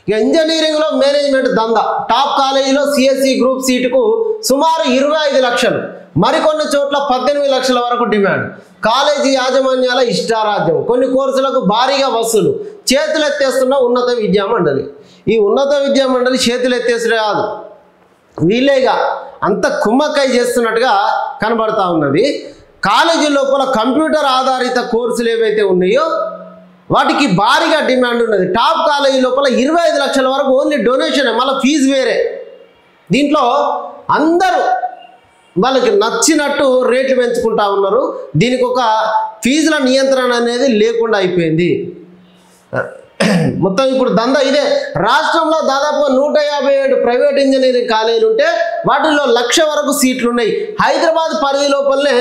ఇక ఇంజనీరింగ్లో మేనేజ్మెంట్ దందా. టాప్ కాలేజీలో సిఎస్సి గ్రూప్ సీటుకు సుమారు 25 లక్షలు, మరికొన్ని చోట్ల 18 లక్షల వరకు డిమాండ్. కాలేజీ యాజమాన్యాల ఇష్టారాజ్యం. కొన్ని కోర్సులకు భారీగా వసూలు. చేతులెత్తేస్తున్న ఉన్నత విద్యా మండలి. ఈ ఉన్నత విద్యా మండలి చేతులెత్తేసే కాదు, వీళ్ళేగా అంత కుమ్మక్కై చేస్తున్నట్టుగా కనబడతా ఉన్నది. కాలేజీ లోపల కంప్యూటర్ ఆధారిత కోర్సులు ఏవైతే ఉన్నాయో వాటికి భారీగా డిమాండ్ ఉన్నది. టాప్ కాలేజీ లోపల 25 లక్షల వరకు ఓన్లీ డొనేషన్, మళ్ళీ ఫీజు వేరే. దీంట్లో అందరూ వాళ్ళకి నచ్చినట్టు రేట్లు పెంచుకుంటా ఉన్నారు. దీనికి ఒక ఫీజుల నియంత్రణ అనేది లేకుండా అయిపోయింది. మొత్తం ఇప్పుడు దందా ఇదే. రాష్ట్రంలో దాదాపుగా 157 ప్రైవేట్ ఇంజనీరింగ్ కాలేజీలు ఉంటే వాటిల్లో 1,00,000 వరకు సీట్లు ఉన్నాయి. హైదరాబాద్ పరిధి లోపలనే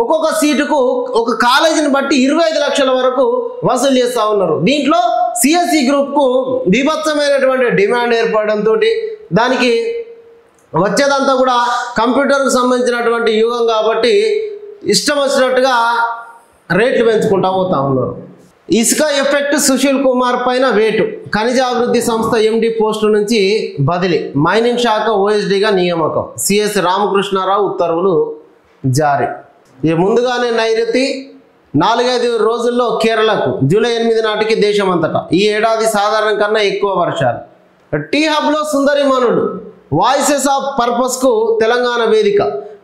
ఒక్కొక్క సీటుకు ఒక కాలేజీని బట్టి 25 లక్షల వరకు వసూలు చేస్తూ ఉన్నారు. దీంట్లో సిఎస్సి గ్రూప్కు బీభత్సమైనటువంటి డిమాండ్ ఏర్పడడంతో దానికి వచ్చేదంతా కూడా కంప్యూటర్కు సంబంధించినటువంటి యుగం కాబట్టి ఇష్టం వచ్చినట్టుగా రేట్లు పెంచుకుంటూ పోతూ ఉన్నారు. ఇసుక ఎఫెక్ట్ సుశీల్ కుమార్ పైన వేటు. ఖనిజ అభివృద్ధి సంస్థ ఎండి పోస్టు నుంచి బదిలీ. మైనింగ్ శాఖ ఓఎస్డీగా నియామకం. సిఎస్ రామకృష్ణారావు ఉత్తర్వులు జారీ. ముందుగానే నైరుతి 4-5 రోజుల్లో కేరళకు, జూలై 8 నాటికి దేశమంతటా. ఈ ఏడాది సాధారణ కన్నా ఎక్కువ వర్షాలు. టీ హబ్లో సుందరిమణుడు. వాయిసెస్ ఆఫ్ పర్పస్కు తెలంగాణ వేదిక.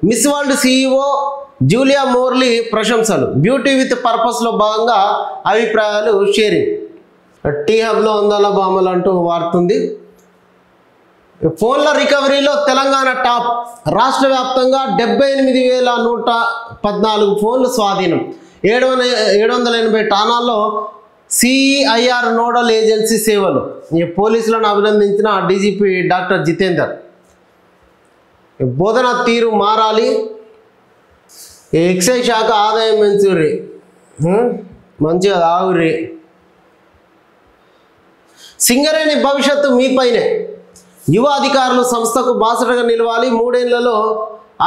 Miss World CEO Julia Morley ప్రశంసలు. బ్యూటీ విత్ పర్పస్లో భాగంగా అభిప్రాయాలు షేరింగ్. టీ హబ్లో అందాల బామలు అంటూ వాడుతుంది. ఫోన్ల రికవరీలో తెలంగాణ టాప్. రాష్ట్ర వ్యాప్తంగా 78,114 ఫోన్లు స్వాధీనం. 780 ఠాణాల్లో సిఈఐఆర్ నోడల్ ఏజెన్సీ సేవలు. ఈ పోలీసులను అభినందించిన డీజీపీ డాక్టర్ జితేందర్. బోధన తీరు మారాలి. ఎక్సైజ్ శాఖ ఆదాయం పెంచుర్రి, మంచిగా ఆగుర్రి. సింగరేణి భవిష్యత్తు మీపైనే. యువ అధికారులు సంస్థకు బాసటగా నిలవాలి. 3 ఏళ్లలో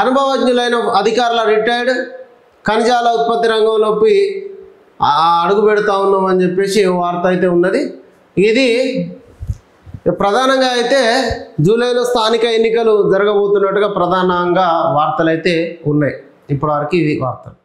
అనుభవజ్ఞులైన అధికారుల రిటైర్డ్. ఖనిజాల ఉత్పత్తి రంగంలోకి అడుగు పెడతా ఉన్నామని చెప్పేసి వార్త అయితే ఉన్నది. ఇది ప్రధానంగా అయితే జూలైలో స్థానిక ఎన్నికలు జరగబోతున్నట్టుగా ప్రధానంగా వార్తలు అయితే ఉన్నాయి. ఇప్పటివరకు ఇది వార్తలు.